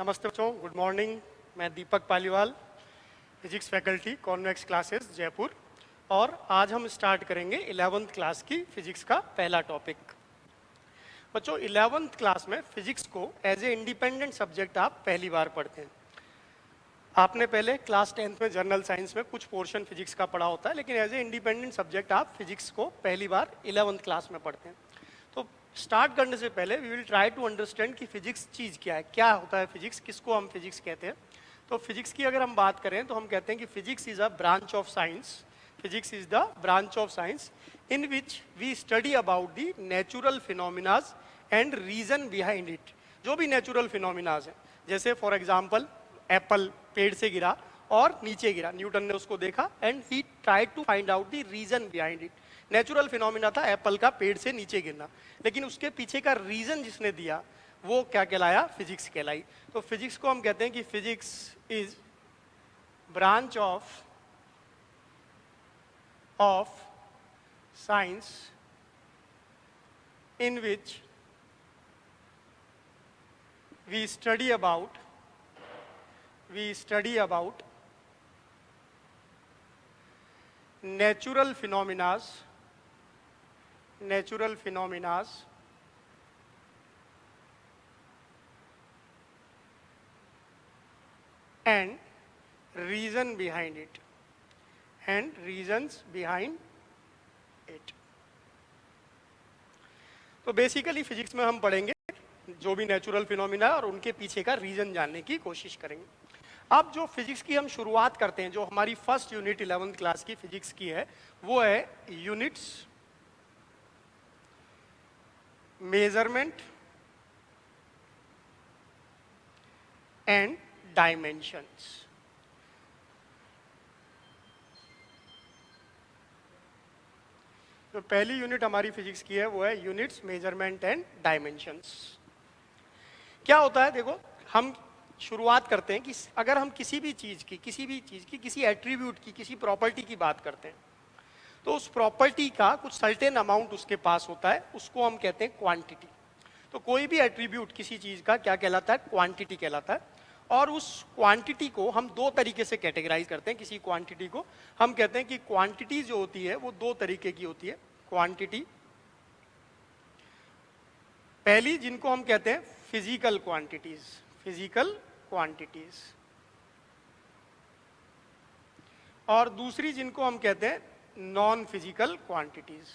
नमस्ते बच्चों, good morning. मैं Deepak Paliwal, physics faculty, Convex Classes Jaipur. और आज हम स्टार्ट करेंगे 11th क्लास की फिजिक्स का पहला टॉपिक। बच्चों, 11th क्लास में फिजिक्स को एज ए इंडिपेंडेंट सब्जेक्ट आप पहली बार पढ़ते हैं। आपने पहले क्लास 10th में जनरल साइंस में कुछ पोर्शन फिजिक्स का पढ़ा होता है, लेकिन एज ए इंडिपेंडेंट सब्जेक्ट आप फिजिक्स को पहली बार 11th क्लास में पढ़ते हैं। तो स्टार्ट करने से पहले we will try to understand कि फिजिक्स चीज़ क्या है, क्या होता है फिजिक्स, किसको हम फिजिक्स कहते हैं। तो फिजिक्स की अगर हम बात करें तो हम कहते हैं कि physics is a branch of science. Physics is the branch of science in which we study about the natural phenomenas and reason behind it. जो भी नेचुरल फिनोमिनाज है, जैसे फॉर एग्जाम्पल एप्पल पेड़ से गिरा और नीचे गिरा, न्यूटन ने उसको देखा and he tried to find out the reason behind it. Natural phenomena था एप्पल का पेड़ से नीचे गिरना, लेकिन उसके पीछे का रीजन जिसने दिया वो क्या कहलाया, फिजिक्स कहलाई। तो फिजिक्स को हम कहते हैं कि physics is branch of science in which we study about natural phenomena and reasons behind it। तो बेसिकली फिजिक्स में हम पढ़ेंगे जो भी नेचुरल फिनोमिना और उनके पीछे का रीजन जानने की कोशिश करेंगे। अब जो फिजिक्स की हम शुरुआत करते हैं, जो हमारी फर्स्ट यूनिट 11th क्लास की फिजिक्स की है, वो है यूनिट्स, मेजरमेंट एंड डायमेंशंस। तो पहली यूनिट हमारी फिजिक्स की है वो है यूनिट्स, मेजरमेंट एंड डायमेंशंस। क्या होता है, देखो हम शुरुआत करते हैं कि अगर हम किसी भी चीज की किसी एट्रीब्यूट की, किसी प्रॉपर्टी की बात करते हैं, तो उस प्रॉपर्टी का कुछ सर्टेन अमाउंट उसके पास होता है, उसको हम कहते हैं क्वांटिटी। तो कोई भी एट्रीब्यूट किसी चीज का क्या कहलाता है, क्वांटिटी कहलाता है। और उस क्वांटिटी को हम दो तरीके से कैटेगराइज करते हैं। किसी क्वांटिटी को हम कहते हैं कि क्वांटिटी जो होती है वो दो तरीके की होती है। क्वांटिटी पहली, जिनको हम कहते हैं फिजिकल क्वांटिटीज, और दूसरी जिनको हम कहते हैं नॉन फिजिकल क्वांटिटीज।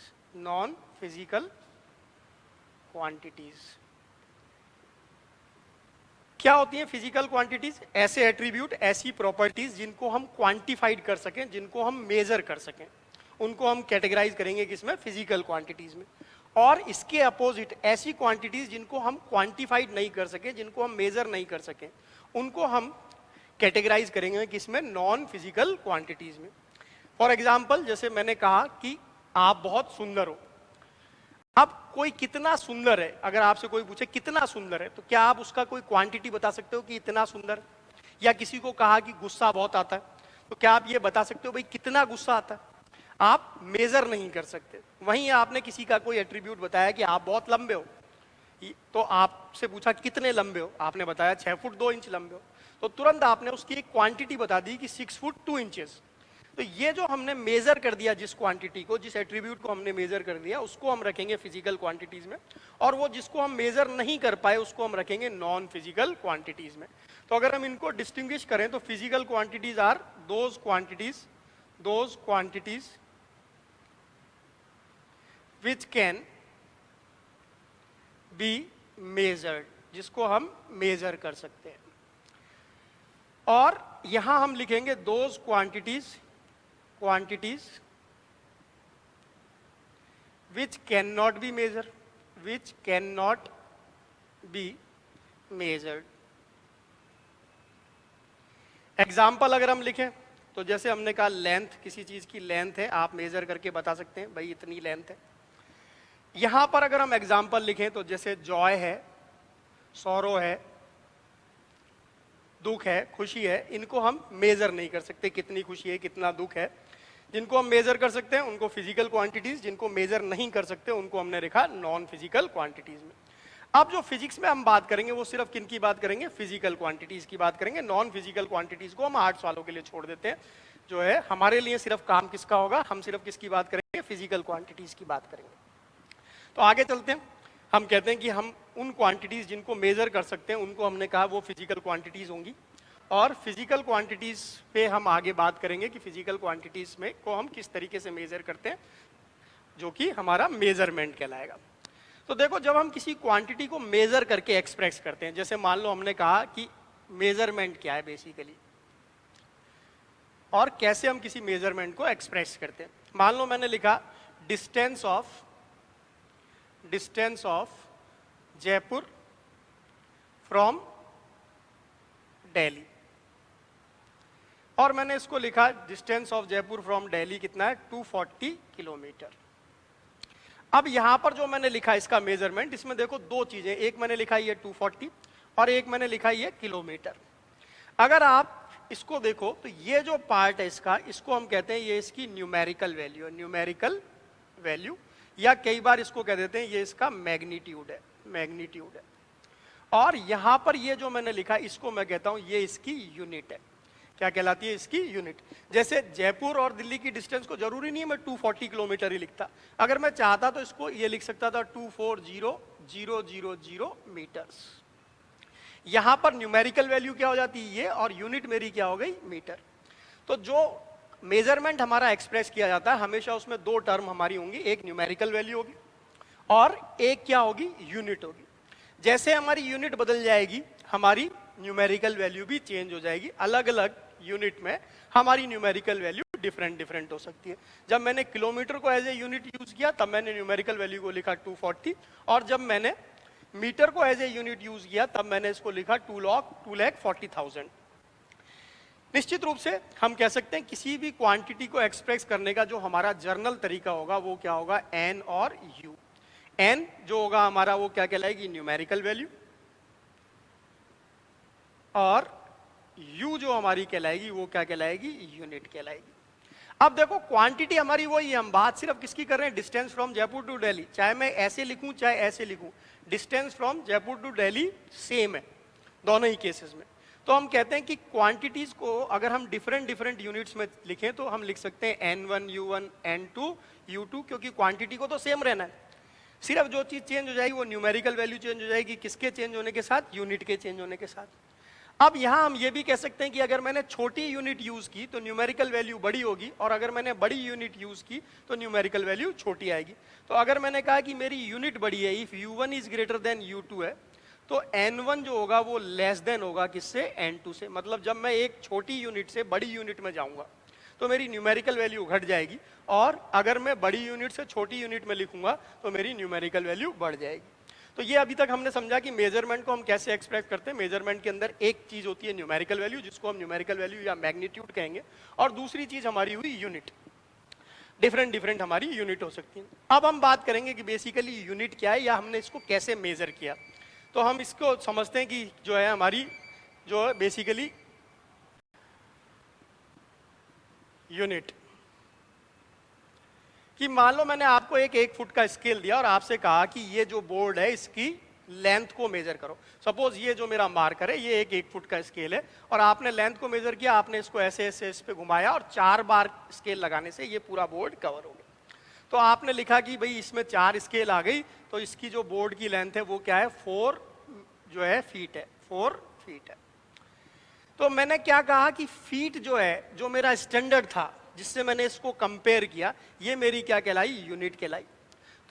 क्या होती हैं फिजिकल क्वांटिटीज? ऐसे एट्रीब्यूट, ऐसी प्रॉपर्टीज जिनको हम क्वांटिफाइड कर सकें, जिनको हम मेजर कर सकें, उनको हम कैटेगराइज करेंगे किसमें, फिजिकल क्वांटिटीज में। और इसके अपोजिट ऐसी क्वांटिटीज जिनको हम क्वांटिफाइड नहीं कर सके, जिनको हम मेजर नहीं कर सके, उनको हम कैटेगराइज करेंगे किसमें, नॉन फिजिकल क्वांटिटीज में। फॉर एग्जाम्पल, जैसे मैंने कहा कि आप बहुत सुंदर हो। अब कोई कितना सुंदर है, अगर आपसे कोई पूछे कितना सुंदर है, तो क्या आप उसका कोई क्वांटिटी बता सकते हो कि इतना सुंदर? या किसी को कहा कि गुस्सा बहुत आता है, तो क्या आप ये बता सकते हो भाई कितना गुस्सा आता है? आप मेजर नहीं कर सकते। वहीं आपने किसी का कोई एट्रीब्यूट बताया कि आप बहुत लंबे हो, तो आपसे पूछा कितने लंबे हो, आपने बताया 6 फुट 2 इंच लंबे हो, तो तुरंत आपने उसकी एक क्वांटिटी बता दी कि 6 फुट 2 इंचेस। तो ये जो हमने मेजर कर दिया, जिस क्वांटिटी को, जिस एट्रीब्यूट को हमने मेजर कर दिया, उसको हम रखेंगे फिजिकल क्वांटिटीज में। और वो जिसको हम मेजर नहीं कर पाए उसको हम रखेंगे नॉन फिजिकल क्वांटिटीज में। तो अगर हम इनको डिस्टिंग्विश करें तो physical quantities are those quantities which can be measured, जिसको हम मेजर कर सकते हैं। और यहां हम लिखेंगे those quantities which cannot be measured। Example अगर हम लिखें तो जैसे हमने कहा लेंथ, किसी चीज की लेंथ है, आप मेजर करके बता सकते हैं भाई इतनी लेंथ है। यहां पर अगर हम एग्जाम्पल लिखें तो जैसे जॉय है, सौरो है, दुख है, खुशी है, इनको हम मेजर नहीं कर सकते कितनी खुशी है, कितना दुख है। जिनको हम मेजर कर सकते हैं उनको फिजिकल क्वांटिटीज, जिनको मेजर नहीं कर सकते उनको हमने लिखा नॉन फिजिकल क्वांटिटीज में। अब जो फिजिक्स में हम बात करेंगे वो सिर्फ किन की बात करेंगे, फिजिकल क्वांटिटीज की बात करेंगे। नॉन फिजिकल क्वांटिटीज को हम आर्ट्स वालों के लिए छोड़ देते हैं। जो है हमारे लिए सिर्फ काम किसका होगा, हम सिर्फ किसकी बात करेंगे, फिजिकल क्वांटिटीज की बात करेंगे। तो आगे चलते हैं। हम कहते हैं कि हम उन क्वांटिटीज जिनको मेजर कर सकते हैं उनको हमने कहा वो फिजिकल क्वांटिटीज होंगी। और फिजिकल क्वांटिटीज पे हम आगे बात करेंगे कि फिजिकल क्वांटिटीज में को हम किस तरीके से मेजर करते हैं, जो कि हमारा मेजरमेंट कहलाएगा। तो देखो, जब हम किसी क्वांटिटी को मेजर करके एक्सप्रेस करते हैं, जैसे मान लो हमने कहा कि मेजरमेंट क्या है बेसिकली, और कैसे हम किसी मेजरमेंट को एक्सप्रेस करते हैं। मान लो मैंने लिखा distance of Jaipur from Delhi, और मैंने इसको लिखा distance of Jaipur from Delhi कितना है, 240 किलोमीटर। अब यहां पर जो मैंने लिखा इसका मेजरमेंट, इसमें देखो दो चीजें, एक मैंने लिखा ये 240 और एक मैंने लिखा ये किलोमीटर। अगर आप इसको देखो तो ये जो पार्ट है इसका, इसको हम कहते हैं ये इसकी न्यूमेरिकल वैल्यू है, न्यूमेरिकल वैल्यू, या कई बार इसको कह देते हैं ये इसका मैग्नीट्यूड है, मैग्नीट्यूड है। और यहां पर ये जो मैंने लिखा इसको मैं कहता हूं ये इसकी यूनिट है। क्या कहलाती है, इसकी यूनिट। जैसे जयपुर और दिल्ली की डिस्टेंस को जरूरी नहीं है मैं 240 किलोमीटर ही लिखता, अगर मैं चाहता तो इसको ये लिख सकता था 240,000 मीटर्स। यहां पर न्यूमेरिकल वैल्यू क्या हो जाती है ये, और यूनिट मेरी क्या हो गई, मीटर। तो जो मेजरमेंट हमारा एक्सप्रेस किया जाता है हमेशा उसमें दो टर्म हमारी होंगी, एक न्यूमेरिकल वैल्यू होगी और एक क्या होगी, यूनिट होगी। जैसे हमारी यूनिट बदल जाएगी हमारी न्यूमेरिकल वैल्यू भी चेंज हो जाएगी। अलग अलग यूनिट में हमारी न्यूमेरिकल वैल्यू डिफरेंट डिफरेंट हो सकती है। जब मैंने किलोमीटर को एज ए यूनिट यूज किया तब मैंने न्यूमेरिकल वैल्यू को लिखा 240, और जब मैंने मीटर को एज ए यूनिट यूज किया तब मैंने इसको लिखा 2,40,000। निश्चित रूप से हम कह सकते हैं किसी भी क्वांटिटी को एक्सप्रेस करने का जो हमारा जर्नल तरीका होगा वो क्या होगा, एन और यू। एन जो होगा हमारा वो क्या कहलाएगी, न्यूमेरिकल वैल्यू, और यू जो हमारी कहलाएगी वो क्या कहलाएगी, यूनिट कहलाएगी। अब देखो क्वांटिटी हमारी वही है, हम बात सिर्फ किसकी कर रहे हैं, distance from Jaipur to Delhi. चाहे मैं ऐसे लिखूं चाहे ऐसे लिखूं, distance from Jaipur to Delhi same है दोनों ही केसेस में। तो हम कहते हैं कि क्वांटिटीज को अगर हम डिफरेंट डिफरेंट यूनिट्स में लिखें तो हम लिख सकते हैं N1 U1 N2 U2, क्योंकि क्वांटिटी को तो सेम रहना है। सिर्फ जो चीज चेंज हो जाएगी वो न्यूमेरिकल वैल्यू चेंज हो जाएगी, किसके चेंज होने के साथ, यूनिट के चेंज होने के साथ। अब यहां हम ये भी कह सकते हैं कि अगर मैंने छोटी यूनिट यूज की तो न्यूमेरिकल वैल्यू बड़ी होगी, और अगर मैंने बड़ी यूनिट यूज की तो न्यूमेरिकल वैल्यू छोटी आएगी। तो अगर मैंने कहा कि मेरी यूनिट बड़ी है, if U1 is greater than U2 है, तो N1 जो होगा वो लेस देन होगा किससे, N2 से। मतलब जब मैं एक छोटी यूनिट से बड़ी यूनिट में जाऊंगा तो मेरी न्यूमेरिकल वैल्यू घट जाएगी, और अगर मैं बड़ी यूनिट से छोटी यूनिट में लिखूंगा तो मेरी न्यूमेरिकल वैल्यू बढ़ जाएगी। तो ये अभी तक हमने समझा कि मेजरमेंट को हम कैसे एक्सप्रेस करते हैं। मेजरमेंट के अंदर एक चीज होती है न्यूमेरिकल वैल्यू, जिसको हम न्यूमेरिकल वैल्यू या मैग्नीट्यूड कहेंगे, और दूसरी चीज हमारी हुई यूनिट। डिफरेंट डिफरेंट हमारी यूनिट हो सकती है। अब हम बात करेंगे कि बेसिकली यूनिट क्या है या हमने इसको कैसे मेजर किया। तो हम इसको समझते हैं कि जो है हमारी जो है बेसिकली यूनिट, कि मान लो मैंने आपको एक फुट का स्केल दिया और आपसे कहा कि ये जो बोर्ड है इसकी लेंथ को मेजर करो। सपोज ये जो मेरा मार्कर है ये एक फुट का स्केल है, और आपने लेंथ को मेजर किया, आपने इसको ऐसे ऐसे इस पे घुमाया और 4 बार स्केल लगाने से ये पूरा बोर्ड कवर हो गया। तो आपने लिखा कि भाई इसमें 4 स्केल आ गई, तो इसकी जो बोर्ड की लेंथ है वो क्या है, 4 जो है फीट है, 4 फीट है। तो मैंने क्या कहा कि फीट जो है, जो मेरा स्टैंडर्ड था जिससे मैंने इसको कंपेयर किया, ये मेरी क्या कहलाई, यूनिट कहलाई।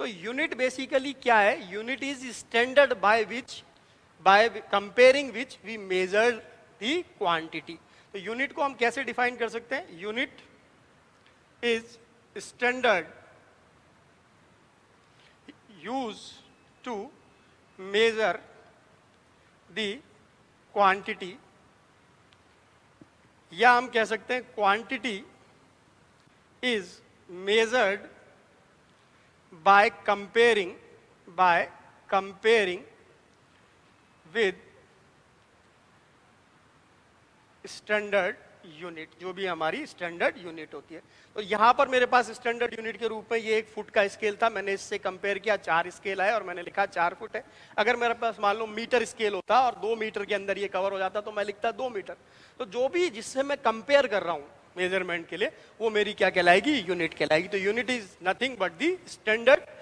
तो यूनिट बेसिकली क्या है, unit is standard by comparing which we measure the quantity. तो यूनिट को हम कैसे डिफाइन कर सकते हैं, unit is standard use to measure the quantity, या हम कह सकते हैं quantity is measured by comparing with standard unit, जो भी हमारी स्टैंडर्ड यूनिट होती है। तो यहाँ पर मेरे पास स्टैंडर्ड यूनिट के रूप में ये 1 फुट का स्केल था, मैंने इससे कंपेयर किया 4 स्केल आए और मैंने लिखा 4 फुट है। अगर मेरे पास मान लो मीटर स्केल होता और 2 मीटर के अंदर ये कवर हो जाता तो मैं लिखता 2 मीटर। तो जो भी जिससे मैं कंपेयर कर रहा हूँ मेजरमेंट के लिए, वो मेरी क्या कहलाएगी, यूनिट कहलाएगी। तो unit is nothing but the standard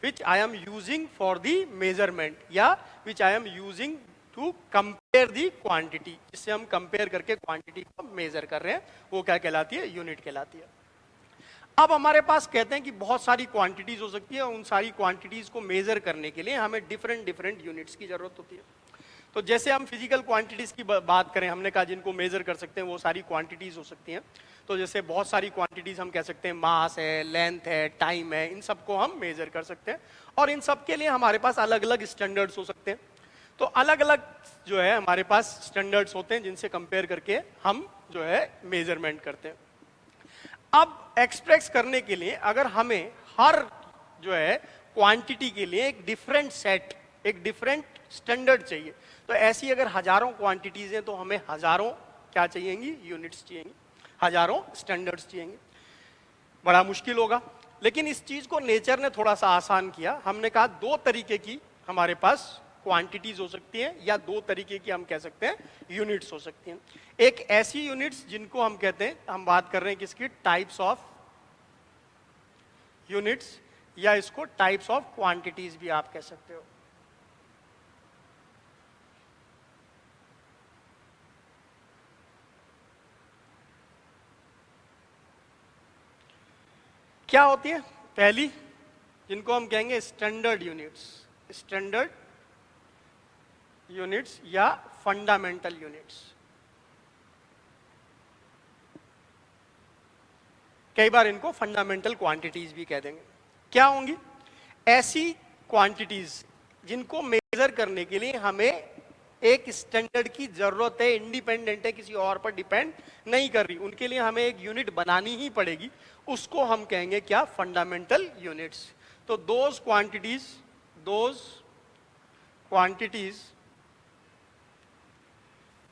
which I am using for the measurement या which I am using to compare the quantity, जिससे हम कंपेयर करके क्वांटिटी को मेजर कर रहे हैं, वो क्या कहलाती है, यूनिट कहलाती है। अब हमारे पास कहते हैं कि बहुत सारी क्वांटिटीज हो सकती है, उन सारी क्वांटिटीज को मेजर करने के लिए हमें डिफरेंट यूनिट्स की जरूरत होती है। तो जैसे हम फिजिकल क्वांटिटीज की बात करें, हमने कहा जिनको मेजर कर सकते हैं वो सारी क्वांटिटीज हो सकती हैं। तो जैसे बहुत सारी क्वांटिटीज हम कह सकते हैं, मास है, लेंथ है, टाइम है, इन सबको हम मेजर कर सकते हैं और इन सब के लिए हमारे पास अलग अलग स्टैंडर्ड्स हो सकते हैं। तो अलग अलग जो है हमारे पास स्टैंडर्ड्स होते हैं जिनसे कंपेयर करके हम जो है मेजरमेंट करते हैं। अब एक्सप्रेस करने के लिए अगर हमें हर जो है क्वांटिटी के लिए एक डिफरेंट सेट, एक डिफरेंट स्टैंडर्ड चाहिए, तो ऐसी अगर हजारों क्वांटिटीज हैं तो हमें हजारों क्या चाहिएंगी, यूनिट्स चाहिएंगी, हजारों स्टैंडर्ड्स चाहिएंगे। बड़ा मुश्किल होगा, लेकिन इस चीज को नेचर ने थोड़ा सा आसान किया। हमने कहा 2 तरीके की हमारे पास क्वांटिटीज हो सकती हैं या 2 तरीके की हम कह सकते हैं यूनिट्स हो सकती हैं। एक ऐसी यूनिट्स जिनको हम कहते हैं, हम बात कर रहे हैं किसकी, टाइप्स ऑफ यूनिट्स, या इसको टाइप्स ऑफ क्वांटिटीज भी आप कह सकते हो। क्या होती है पहली, जिनको हम कहेंगे स्टैंडर्ड यूनिट्स, स्टैंडर्ड यूनिट्स या फंडामेंटल यूनिट्स। कई बार इनको फंडामेंटल क्वांटिटीज भी कह देंगे। क्या होंगी, ऐसी क्वांटिटीज जिनको मेजर करने के लिए हमें एक स्टैंडर्ड की जरूरत है, इंडिपेंडेंट है, किसी और पर डिपेंड नहीं कर रही, उनके लिए हमें एक यूनिट बनानी ही पड़ेगी, उसको हम कहेंगे क्या, फंडामेंटल यूनिट्स। तो those quantities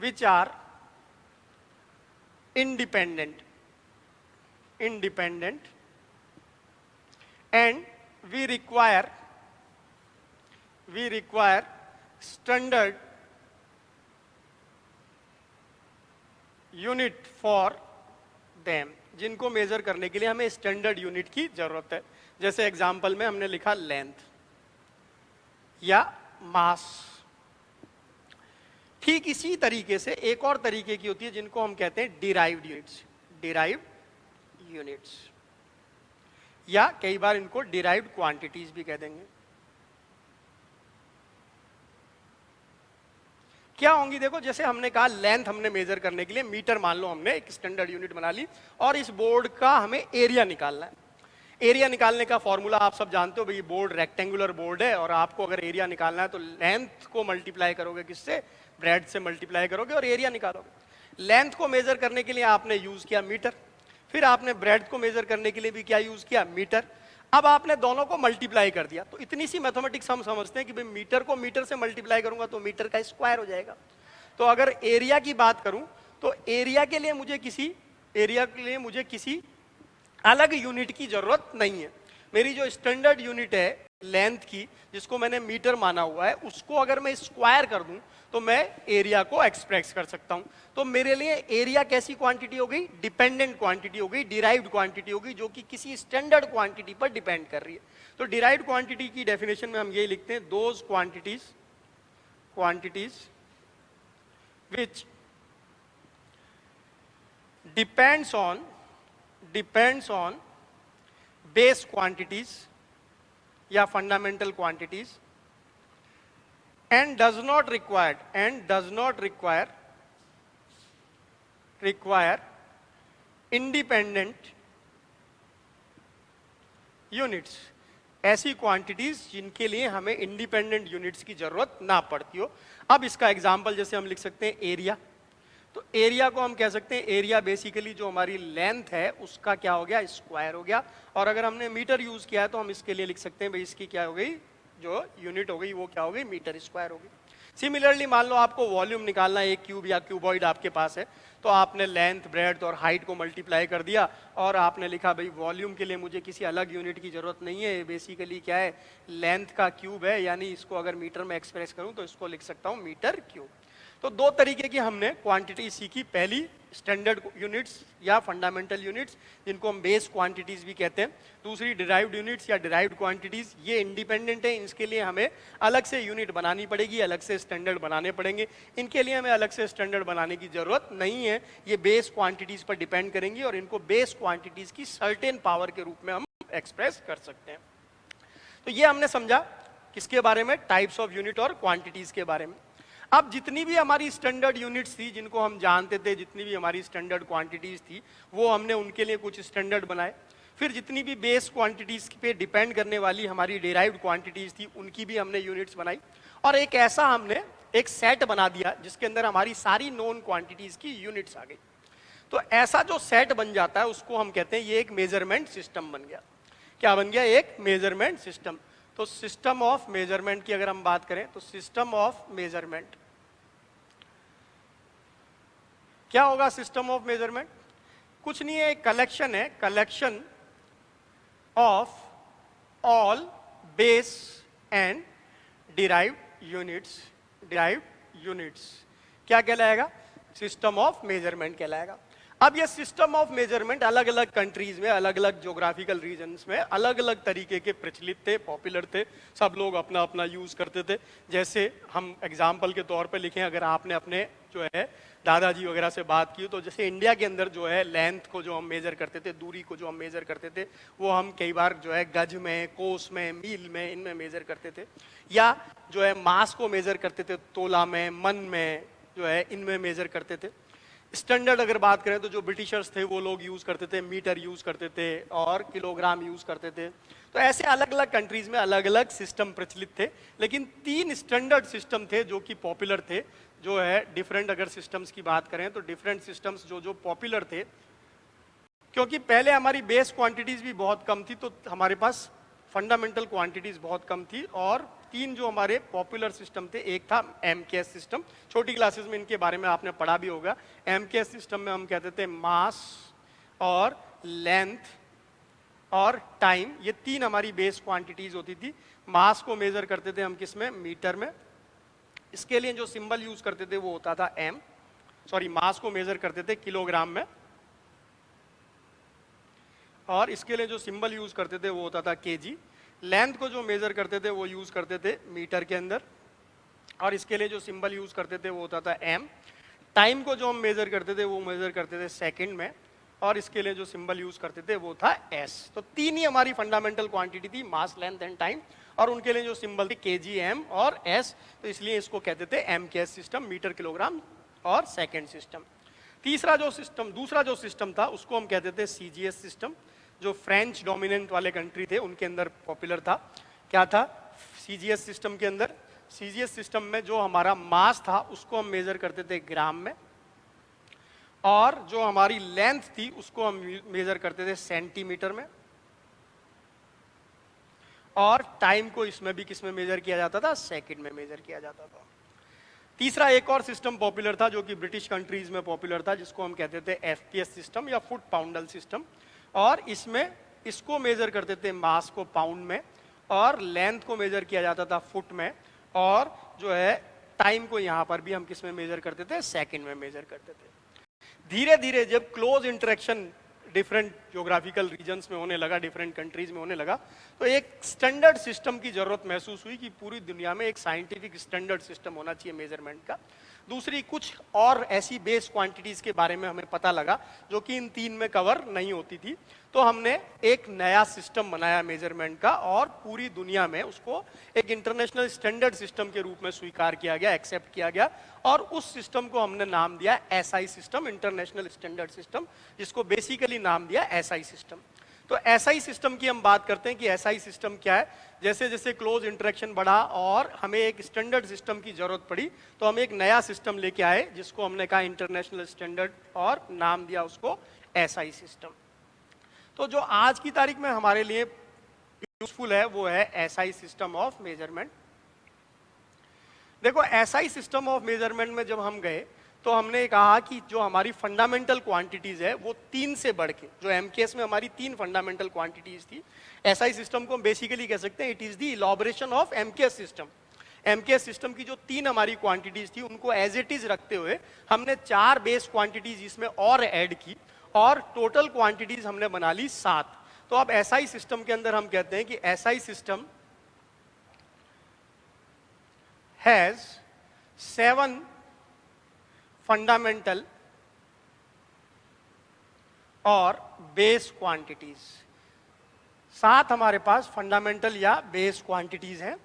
which are independent and we require standard unit for them, जिनको मेजर करने के लिए हमें स्टैंडर्ड यूनिट की जरूरत है। जैसे एग्जांपल में हमने लिखा लेंथ या मास। ठीक इसी तरीके से एक और तरीके की होती है जिनको हम कहते हैं डिराइव्ड यूनिट्स, या कई बार इनको डिराइव्ड क्वांटिटीज भी कह देंगे। क्या होंगी, देखो जैसे हमने कहा लेंथ हमने मेजर करने के लिए मीटर, मान लो हमने एक स्टैंडर्ड यूनिट बना ली और इस बोर्ड का हमें एरिया निकालना है। एरिया निकालने का फॉर्मूला आप सब जानते हो भाई, बोर्ड रेक्टेंगुलर बोर्ड है और आपको अगर एरिया निकालना है तो लेंथ को मल्टीप्लाई करोगे किससे, ब्रेड से मल्टीप्लाई करोगे और एरिया निकालोगे। लेंथ को मेजर करने के लिए आपने यूज किया मीटर, फिर आपने ब्रेड को मेजर करने के लिए भी क्या यूज किया, मीटर। अब आपने दोनों को मल्टीप्लाई कर दिया, तो इतनी सी मैथमेटिक्स हम समझते हैं कि भाई मीटर को मीटर से मल्टीप्लाई करूंगा तो मीटर का स्क्वायर हो जाएगा। तो अगर एरिया की बात करूं तो एरिया के लिए मुझे किसी अलग यूनिट की जरूरत नहीं है। मेरी जो स्टैंडर्ड यूनिट है लेंथ की, जिसको मैंने मीटर माना हुआ है, उसको अगर मैं स्क्वायर कर दूं तो मैं एरिया को एक्सप्रेस कर सकता हूं। तो मेरे लिए एरिया कैसी क्वांटिटी हो गई, डिपेंडेंट क्वांटिटी हो गई, डिराइव्ड क्वांटिटी हो गई, जो कि किसी स्टैंडर्ड क्वांटिटी पर डिपेंड कर रही है। तो डिराइव्ड क्वांटिटी की डेफिनेशन में हम यही लिखते हैं, those quantities which depends on base quantities या fundamental quantities and does not require independent units। ऐसी क्वांटिटीज जिनके लिए हमें इंडिपेंडेंट यूनिट्स की जरूरत ना पड़ती हो। अब इसका एग्जांपल जैसे हम लिख सकते हैं एरिया, तो एरिया को हम कह सकते हैं, एरिया बेसिकली जो हमारी लेंथ है उसका क्या हो गया, स्क्वायर हो गया। और अगर हमने मीटर यूज किया है तो हम इसके लिए लिख सकते हैं भाई इसकी क्या हो गई, जो यूनिट हो गई वो क्या हो गई, मीटर स्क्वायर हो गई। सिमिलरली मान लो आपको वॉल्यूम निकालना है, एक क्यूब या क्यूबॉइड आपके पास है, तो आपने लेंथ, ब्रेड्थ और हाइट को मल्टीप्लाई कर दिया और आपने लिखा भाई वॉल्यूम के लिए मुझे किसी अलग यूनिट की जरूरत नहीं है, बेसिकली क्या है, लेंथ का क्यूब है, यानी इसको अगर मीटर में एक्सप्रेस करूं तो इसको लिख सकता हूं मीटर क्यूब। तो दो तरीके की हमने क्वांटिटी सीखी, पहली स्टैंडर्ड यूनिट्स या फंडामेंटल यूनिट्स जिनको हम बेस क्वांटिटीज भी कहते हैं, दूसरी डिराइव्ड यूनिट्स या डिराइव्ड क्वांटिटीज, ये इंडिपेंडेंट है, इसके लिए हमें अलग से यूनिट बनानी पड़ेगी, अलग से स्टैंडर्ड बनाने पड़ेंगे, इनके लिए हमें अलग से स्टैंडर्ड बनाने की जरूरत नहीं है, ये बेस क्वांटिटीज पर डिपेंड करेंगी और इनको बेस क्वांटिटीज की सर्टेन पावर के रूप में हम एक्सप्रेस कर सकते हैं। तो ये हमने समझा किसके बारे में, टाइप्स ऑफ यूनिट और क्वांटिटीज के बारे में। अब जितनी भी हमारी स्टैंडर्ड यूनिट्स थी जिनको हम जानते थे, जितनी भी हमारी स्टैंडर्ड क्वांटिटीज थी, वो हमने उनके लिए कुछ स्टैंडर्ड बनाए। फिर जितनी भी बेस क्वांटिटीज पे डिपेंड करने वाली हमारी डिराइव्ड क्वांटिटीज थी, उनकी भी हमने यूनिट्स बनाई और एक ऐसा हमने एक सेट बना दिया जिसके अंदर हमारी सारी नोन क्वांटिटीज की यूनिट्स आ गई। तो ऐसा जो सेट बन जाता है उसको हम कहते हैं ये एक मेजरमेंट सिस्टम बन गया। क्या बन गया? एक मेजरमेंट सिस्टम। तो सिस्टम ऑफ मेजरमेंट की अगर हम बात करें तो सिस्टम ऑफ मेजरमेंट क्या होगा? सिस्टम ऑफ मेजरमेंट कुछ नहीं है, एक कलेक्शन है, collection of all base and derived units. Derived units क्या कहलाएगा? सिस्टम ऑफ मेजरमेंट कहलाएगा। अब ये सिस्टम ऑफ मेजरमेंट अलग अलग कंट्रीज में, अलग अलग ज्योग्राफिकल रीजन्स में अलग अलग तरीके के प्रचलित थे, पॉपुलर थे, सब लोग अपना अपना यूज करते थे। जैसे हम एग्जाम्पल के तौर पे लिखें, अगर आपने अपने जो है दादाजी वगैरह से बात की, तो जैसे इंडिया के अंदर जो है लेंथ को जो हम मेजर करते थे, दूरी को जो हम मेजर करते थे, वो हम कई बार जो है गज में, कोस में, मील में, इनमें मेजर करते थे, या जो है मास को मेजर करते थे तोला में, मन में, जो है इनमें मेजर करते थे। स्टैंडर्ड अगर बात करें तो जो ब्रिटिशर्स थे वो लोग यूज करते थे, मीटर यूज करते थे और किलोग्राम यूज करते थे। तो ऐसे अलग अलग कंट्रीज में अलग अलग सिस्टम प्रचलित थे, लेकिन तीन स्टैंडर्ड सिस्टम थे जो कि पॉपुलर थे। जो है डिफरेंट अगर सिस्टम्स की बात करें तो डिफरेंट सिस्टम्स जो जो पॉपुलर थे, क्योंकि पहले हमारी बेस क्वांटिटीज भी बहुत कम थी, तो हमारे पास फंडामेंटल क्वांटिटीज बहुत कम थी। और तीन जो हमारे पॉपुलर सिस्टम थे, एक था एमकेएस सिस्टम, छोटी क्लासेस में इनके बारे में आपने पढ़ा भी होगा। एमकेएस सिस्टम में हम कहते थे मास और लेंथ और टाइम, ये तीन हमारी बेस क्वांटिटीज होती थी। मास को मेजर करते थे हम किस में? मीटर में। इसके लिए जो सिंबल यूज करते थे वो होता था एम, सॉरी मास को मेजर करते थे किलोग्राम में, और इसके लिए जो सिंबल यूज करते थे वो होता था केजी। लेंथ को जो मेजर करते थे वो यूज करते थे मीटर के अंदर, और इसके लिए जो सिंबल यूज करते थे वो होता था एम। टाइम को जो हम मेजर करते थे वो मेजर करते थे सेकंड में, और इसके लिए जो सिंबल यूज करते थे वो था एस। तो तीन ही हमारी फंडामेंटल क्वांटिटी थी, मास, लेंथ एंड टाइम, और उनके लिए जो सिंबल थे केजी, एम और एस। तो इसलिए इसको कहते थे एमकेएस सिस्टम, मीटर, किलोग्राम और सेकंड सिस्टम। दूसरा जो सिस्टम था उसको हम कहते थे सीजीएस सिस्टम, जो फ्रेंच डोमिनेंट वाले कंट्री थे उनके अंदर पॉपुलर था। क्या था सीजीएस सिस्टम के अंदर? सीजीएस सिस्टम में जो हमारा मास था उसको हम मेजर करते थे ग्राम में, और जो हमारी लेंथ थी उसको हम मेजर करते थे सेंटीमीटर में, और टाइम को इसमें भी किस में मेजर किया जाता था? सेकंड में मेजर किया जाता था। तीसरा एक और सिस्टम पॉपुलर था जो कि ब्रिटिश कंट्रीज में पॉपुलर था, जिसको हम कहते थे एफपीएस सिस्टम या फुट पाउंडल सिस्टम, और इसमें इसको मेजर करते थे मास को पाउंड में, और लेंथ को मेजर किया जाता था फुट में, और जो है टाइम को यहाँ पर भी हम किस में मेजर करते थे? सेकंड में मेजर करते थे। धीरे धीरे जब close interaction different geographical regions में होने लगा, डिफरेंट कंट्रीज में होने लगा, तो एक स्टैंडर्ड सिस्टम की जरूरत महसूस हुई कि पूरी दुनिया में एक साइंटिफिक स्टैंडर्ड सिस्टम होना चाहिए मेजरमेंट का। दूसरी, कुछ और ऐसी बेस क्वांटिटीज के बारे में हमें पता लगा जो कि इन तीन में कवर नहीं होती थी, तो हमने एक नया सिस्टम बनाया मेजरमेंट का, और पूरी दुनिया में उसको एक इंटरनेशनल स्टैंडर्ड सिस्टम के रूप में स्वीकार किया गया, एक्सेप्ट किया गया, और उस सिस्टम को हमने नाम दिया SI system, international standard system, जिसको बेसिकली नाम दिया एसआई सिस्टम। तो एसआई सिस्टम की हम बात करते हैं कि एसआई सिस्टम क्या है। जैसे जैसे क्लोज इंटरेक्शन बढ़ा और हमें एक स्टैंडर्ड सिस्टम की जरूरत पड़ी, तो हम एक नया सिस्टम लेके आए जिसको हमने कहा इंटरनेशनल स्टैंडर्ड, और नाम दिया उसको एसआई सिस्टम। तो जो आज की तारीख में हमारे लिए यूजफुल है वो है एसआई सिस्टम ऑफ मेजरमेंट। देखो एसआई सिस्टम ऑफ मेजरमेंट में जब हम गए तो हमने कहा कि जो हमारी फंडामेंटल क्वांटिटीज है वो 3 से बढ़ के, जो एमकेएस में हमारी 3 फंडामेंटल क्वांटिटीज थी, एसआई सिस्टम को हम बेसिकली कह सकते हैं it is the elaboration of MKS system. MKS system की जो 3 हमारी क्वांटिटीज थी उनको एज इट इज रखते हुए हमने 4 बेस क्वांटिटीज इसमें और ऐड की और टोटल क्वांटिटीज हमने बना ली 7। तो अब एसआई सिस्टम के अंदर हम कहते हैं कि एसआई सिस्टम हैज 7 फंडामेंटल और बेस क्वांटिटीज। 7 हमारे पास फंडामेंटल या बेस क्वांटिटीज हैं।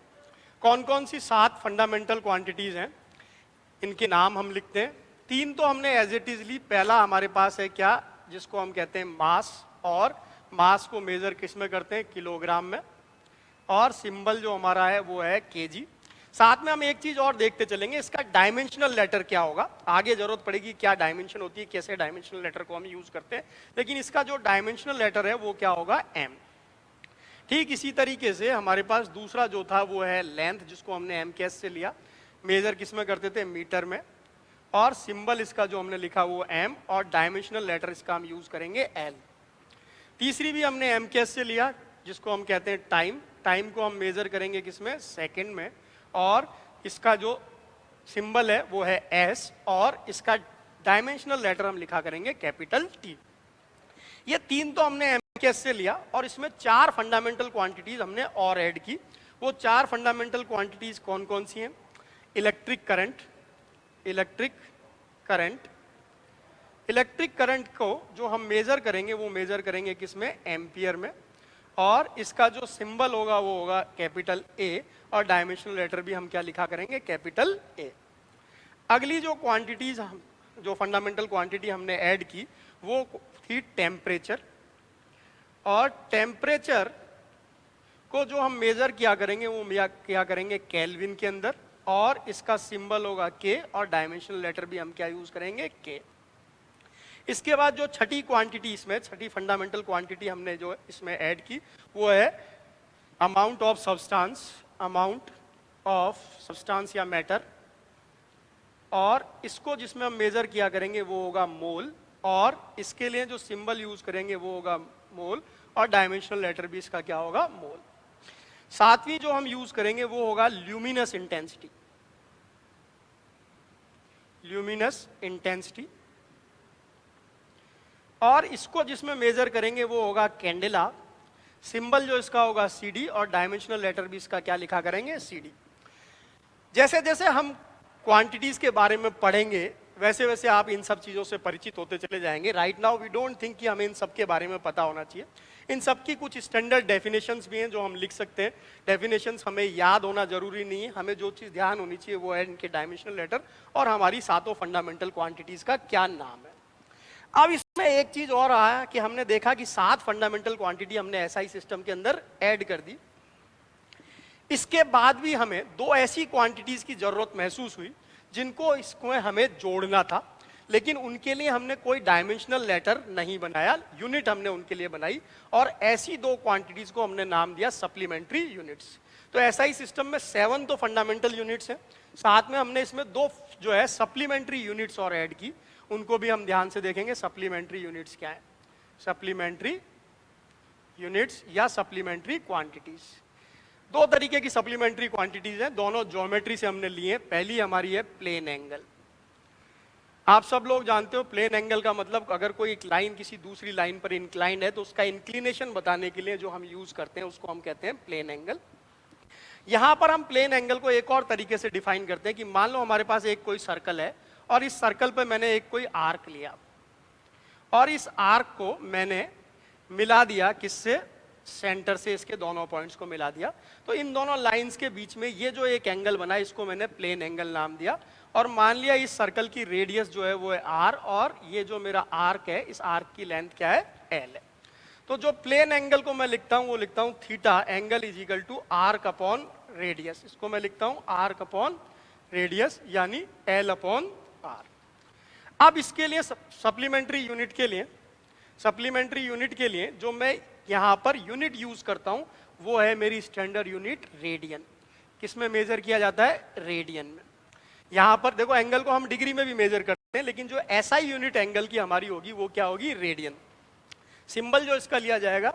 कौन कौन सी 7 फंडामेंटल क्वांटिटीज हैं, इनके नाम हम लिखते हैं। 3 तो हमने एज इट इज ली। पहला हमारे पास है क्या, जिसको हम कहते हैं मास, और मास को मेजर किस में करते हैं, किलोग्राम में, और सिंबल जो हमारा है वो है केजी। साथ में हम एक चीज और देखते चलेंगे, इसका डायमेंशनल लेटर क्या होगा। आगे जरूरत पड़ेगी क्या डायमेंशन होती है, कैसे डायमेंशनल लेटर को हम यूज करते हैं, लेकिन इसका जो डायमेंशनल लेटर है वो क्या होगा, एम। ठीक इसी तरीके से हमारे पास दूसरा जो था वो है लेंथ, जिसको हमने एमकेएस से लिया। मेजर किस में करते थे, मीटर में, और सिंबल इसका जो हमने लिखा वो एम, और डायमेंशनल लेटर इसका हम यूज करेंगे एल। तीसरी भी हमने एमकेएस से लिया, जिसको हम कहते हैं टाइम। टाइम को हम मेजर करेंगे किसमें, सेकंड में, और इसका जो सिंबल है वो है एस, और इसका डायमेंशनल लेटर हम लिखा करेंगे कैपिटल टी। ये 3 तो हमने एमकेएस से लिया, और इसमें 4 फंडामेंटल क्वांटिटीज हमने और ऐड की। वो 4 फंडामेंटल क्वांटिटीज कौन कौन सी हैं, electric current. Electric current, electric current को जो हम मेजर करेंगे वो मेजर करेंगे किसमें, एम्पियर में, और इसका जो सिंबल होगा वो होगा कैपिटल ए, और डायमेंशनल लेटर भी हम क्या लिखा करेंगे, कैपिटल ए। अगली जो क्वांटिटीज हम, जो फंडामेंटल क्वांटिटी हमने ऐड की वो थी टेम्परेचर, और टेम्परेचर को जो हम मेजर किया करेंगे वो किया करेंगे केल्विन के अंदर, और इसका सिंबल होगा के, और डायमेंशनल लेटर भी हम क्या यूज करेंगे, के। इसके बाद जो छठी क्वांटिटी इसमें, छठी फंडामेंटल क्वांटिटी हमने जो इसमें ऐड की वो है amount of substance, amount of substance या मैटर, और इसको जिसमें हम मेजर किया करेंगे वो होगा मोल, और इसके लिए जो सिंबल यूज करेंगे वो होगा मोल, और डायमेंशनल लेटर भी इसका क्या होगा, मोल। 7वीं जो हम यूज करेंगे वो होगा ल्यूमिनस इंटेंसिटी। ल्यूमिनस इंटेंसिटी, और इसको जिसमें मेजर करेंगे वो होगा कैंडेला। सिंबल जो इसका होगा सीडी, और डायमेंशनल लेटर भी इसका क्या लिखा करेंगे, सीडी। जैसे जैसे हम क्वांटिटीज के बारे में पढ़ेंगे वैसे वैसे आप इन सब चीजों से परिचित होते चले जाएंगे। Right now we don't think कि हमें इन सब के बारे में पता होना चाहिए। इन सब की कुछ स्टैंडर्ड डेफिनेशंस भी हैं जो हम लिख सकते हैं। डेफिनेशंस हमें याद होना जरूरी नहीं है, हमें जो चीज ध्यान होनी चाहिए वो है इनके डायमेंशनल लेटर और हमारी 7 फंडामेंटल क्वांटिटीज का क्या नाम है। अब इसमें एक चीज और आया कि हमने देखा कि 7 फंडामेंटल क्वांटिटी हमने एसआई सिस्टम के अंदर ऐड कर दी। इसके बाद भी हमें 2 ऐसी क्वांटिटीज की जरूरत महसूस हुई जिनको इसमें हमें जोड़ना था, लेकिन उनके लिए हमने कोई डायमेंशनल लेटर नहीं बनाया, यूनिट हमने उनके लिए बनाई, और ऐसी 2 क्वांटिटीज को हमने नाम दिया सप्लीमेंट्री यूनिट्स। तो एसआई सिस्टम में 7 तो फंडामेंटल यूनिट्स हैं, साथ में हमने इसमें 2 जो है सप्लीमेंट्री यूनिट्स और ऐड की। उनको भी हम ध्यान से देखेंगे। सप्लीमेंट्री यूनिट्स क्या है, सप्लीमेंट्री यूनिट्स या सप्लीमेंट्री क्वांटिटीज। 2 तरीके की सप्लीमेंट्री क्वांटिटीज हैं, दोनों ज्योमेट्री से हमने लिए। पहली हमारी है प्लेन एंगल। आप सब लोग जानते हो प्लेन एंगल का मतलब, अगर कोई एक लाइन किसी दूसरी लाइन पर इंक्लाइंड है तो उसका इंक्लिनेशन बताने के लिए जो हम यूज करते हैं उसको हम कहते हैं प्लेन एंगल। यहां पर हम प्लेन एंगल को एक और तरीके से डिफाइन करते हैं कि मान लो हमारे पास एक कोई सर्कल है और इस सर्कल पर मैंने एक कोई आर्क लिया और इस आर्क को मैंने मिला दिया किससे, सेंटर से इसके दोनों पॉइंट्स को मिला दिया। तो इन दोनों लाइंस के बीच में ये जो एक एंगल बना इसको मैंने प्लेन एंगल नाम दिया। और मान लिया इस सर्कल की रेडियस जो है वो है आर, और ये जो मेरा आर्क है इस आर्क की लेंथ क्या है, एल है। तो जो प्लेन एंगल को मैं लिखता हूं वो लिखता हूं theta angle is equal to arc upon radius. इसको मैं लिखता हूं आर्क अपॉन रेडियस यानी एल अपॉन आर। अब इसके लिए सप्लीमेंट्री यूनिट के लिए जो मैं यहां पर यूनिट यूज करता हूं वो है मेरी स्टैंडर्ड यूनिट रेडियन। किसमें मेजर किया जाता है, रेडियन में। यहां पर देखो एंगल को हम डिग्री में भी मेजर करते हैं, लेकिन जो एसआई यूनिट एंगल की हमारी होगी वो क्या होगी, रेडियन। सिंबल जो इसका लिया जाएगा,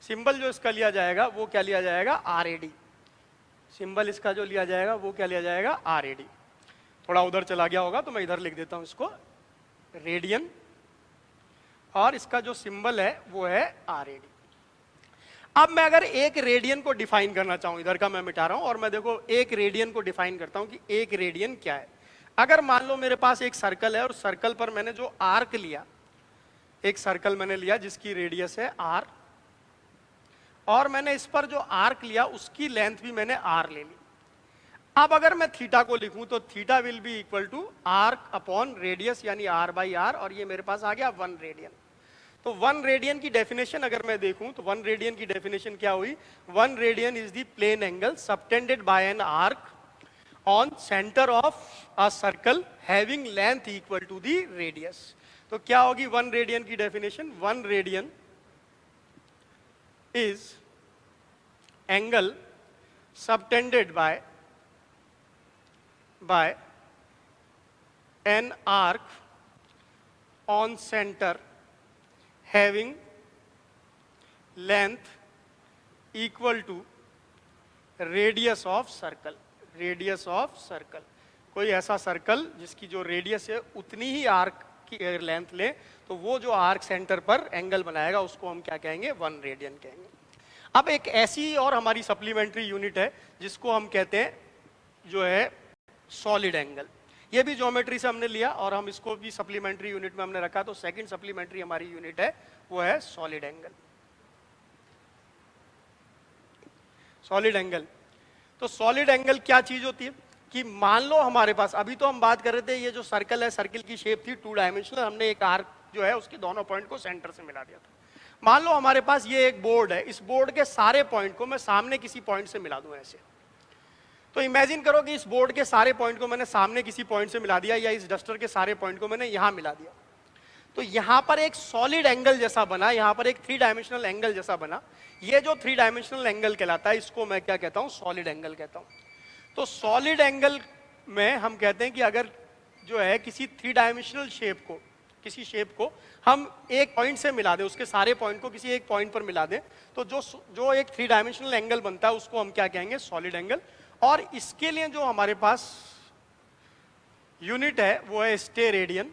सिंबल जो इसका लिया जाएगा वो क्या लिया जाएगा, आरएडी। सिंबल इसका जो लिया जाएगा वो क्या लिया जाएगा, आरएडी। थोड़ा उधर चला गया होगा तो मैं इधर लिख देता हूं इसको, रेडियन, और इसका जो सिंबल है वो है आरएडी। अब मैं अगर एक रेडियन को डिफाइन करना चाहूं, इधर का मैं मिटा रहा हूं, और मैं देखो एक रेडियन को डिफाइन करता हूं कि एक रेडियन क्या है। अगर मान लो मेरे पास एक सर्कल है और सर्कल पर मैंने जो आर्क लिया, एक सर्कल मैंने लिया जिसकी रेडियस है आर, और मैंने इस पर जो आर्क लिया उसकी लेंथ भी मैंने आर ले ली। अब अगर मैं थीटा को लिखूं तो theta will be equal to arc upon radius यानी आर बाई आर, और ये मेरे पास आ गया 1 रेडियन। तो 1 रेडियन की डेफिनेशन अगर मैं देखूं तो 1 रेडियन की डेफिनेशन क्या हुई, 1 radian is the plane angle subtended by an arc on centre of a circle having length equal to the radius. तो क्या होगी 1 रेडियन की definition, 1 radian is angle subtended by an arc on center having length equal to radius of circle, radius of circle। कोई ऐसा circle जिसकी जो radius है उतनी ही आर्क की लेंथ ले, तो वो जो आर्क सेंटर पर एंगल बनाएगा उसको हम क्या कहेंगे, 1 रेडियन कहेंगे। अब एक ऐसी और हमारी सप्लीमेंट्री यूनिट है जिसको हम कहते हैं जो है सॉलिड एंगल। ये भी ज्योमेट्री से हमने लिया और हम इसको भी सप्लीमेंट्री यूनिट में हमने रखा, तो सेकंड सप्लीमेंट्री हमारी यूनिट है वो है सॉलिड एंगल। सॉलिड एंगल, तो सॉलिड एंगल क्या चीज होती है कि मान लो हमारे पास, अभी तो हम बात कर रहे थे ये जो सर्कल है, सर्कल की शेप थी 2 डायमेंशनल, हमने एक आर्क जो है उसके दोनों पॉइंट को सेंटर से मिला दिया था। मान लो हमारे पास ये एक बोर्ड है, इस बोर्ड के सारे पॉइंट को मैं सामने किसी पॉइंट से मिला दूं ऐसे। तो इमेजिन करो कि इस बोर्ड के सारे पॉइंट को मैंने सामने किसी पॉइंट से मिला दिया, या इस डस्टर के सारे पॉइंट को मैंने यहां मिला दिया, तो यहां पर एक सॉलिड एंगल जैसा बना, यहां पर एक 3 डायमेंशनल एंगल जैसा बना। ये जो 3 डायमेंशनल एंगल कहलाता है इसको मैं क्या कहता हूं, सॉलिड एंगल कहता हूं। तो सॉलिड एंगल में हम कहते हैं कि अगर जो है किसी 3 डायमेंशनल शेप को, किसी शेप को हम एक पॉइंट से मिला दें, उसके सारे पॉइंट को किसी एक पॉइंट पर मिला दें, तो जो एक 3 डायमेंशनल एंगल बनता है उसको हम क्या कहेंगे, सॉलिड एंगल। और इसके लिए जो हमारे पास यूनिट है वो है स्टे रेडियन,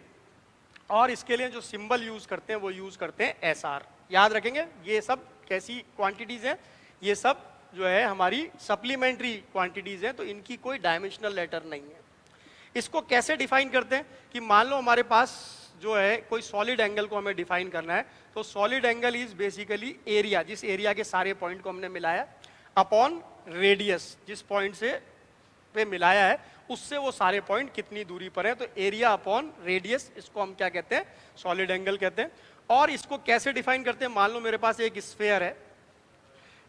और इसके लिए जो सिंबल यूज करते हैं वो यूज करते हैं एसआर। याद रखेंगे ये सब कैसी क्वांटिटीज हैं, ये सब जो है हमारी सप्लीमेंट्री क्वांटिटीज हैं, तो इनकी कोई डायमेंशनल लेटर नहीं है। इसको कैसे डिफाइन करते हैं कि मान लो हमारे पास जो है कोई सॉलिड एंगल को हमें डिफाइन करना है, तो solid angle is basically area, जिस एरिया के सारे पॉइंट को हमने मिलाया, अपॉन रेडियस, जिस पॉइंट से पे मिलाया है उससे वो सारे पॉइंट कितनी दूरी पर है, तो एरिया अपॉन रेडियस, इसको हम क्या कहते हैं, सॉलिड एंगल कहते हैं। और इसको कैसे डिफाइन करते हैं, मान लो मेरे पास एक स्फेयर है,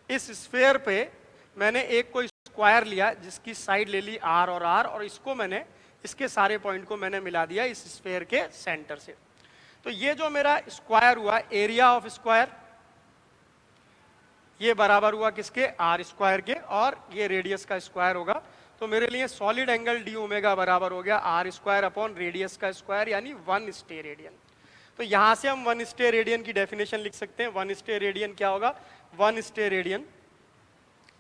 इस स्फेयर पे मैंने एक कोई स्क्वायर लिया जिसकी साइड ले ली आर और आर, और इसको मैंने इसके सारे पॉइंट को मैंने मिला दिया इस स्फेयर के सेंटर से। तो ये जो मेरा स्क्वायर हुआ, एरिया ऑफ स्क्वायर, ये बराबर हुआ किसके, आर स्क्वायर के, और ये रेडियस का स्क्वायर होगा। तो मेरे लिए सॉलिड एंगल डी ओमेगा बराबर हो गया आर स्क्वायर अपॉन रेडियस का स्क्वायर, यानी 1 स्टे रेडियन। तो यहां से हम 1 स्टे रेडियन की डेफिनेशन लिख सकते हैं। 1 स्टे रेडियन क्या होगा, 1 स्टे रेडियन,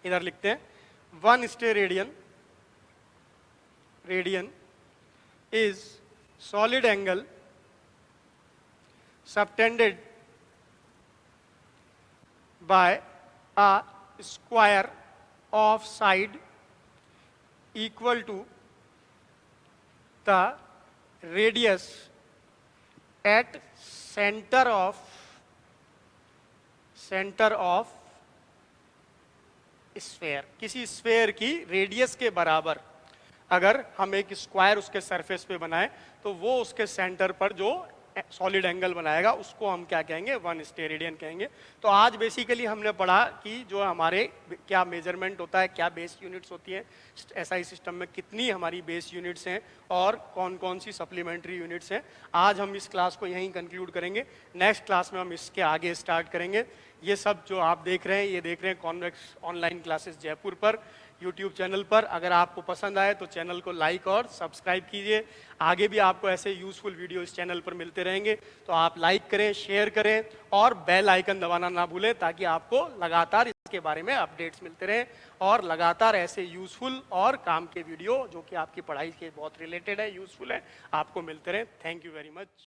इधर लिखते हैं, 1 stay radian is solid angle subtended by a square of side equal to the radius at center of sphere. किसी स्फेयर की रेडियस के बराबर अगर हम एक स्क्वायर उसके सरफेस पे बनाएं, तो वो उसके सेंटर पर जो सॉलिड एंगल बनाएगा उसको हम क्या कहेंगे, 1 स्टे रेडियन कहेंगे। तो आज बेसिकली हमने पढ़ा कि जो हमारे क्या मेजरमेंट होता है, क्या बेस यूनिट्स होती हैं, एसआई सिस्टम में कितनी हमारी बेस यूनिट्स हैं और कौन कौन सी सप्लीमेंट्री यूनिट्स हैं। आज हम इस क्लास को यहीं कंक्लूड करेंगे, नेक्स्ट क्लास में हम इसके आगे स्टार्ट करेंगे। ये सब जो आप देख रहे हैं, ये देख रहे हैं कॉन्वेक्स ऑनलाइन क्लासेस जयपुर पर। यूट्यूब चैनल पर। अगर आपको पसंद आए तो चैनल को लाइक और सब्सक्राइब कीजिए। आगे भी आपको ऐसे यूजफुल वीडियो इस चैनल पर मिलते रहेंगे, तो आप लाइक करें, शेयर करें और बेल आइकन दबाना ना भूलें, ताकि आपको लगातार इसके बारे में अपडेट्स मिलते रहें और लगातार ऐसे यूजफुल और काम के वीडियो जो कि आपकी पढ़ाई के बहुत रिलेटेड है, यूजफुल है, आपको मिलते रहें। Thank you very much.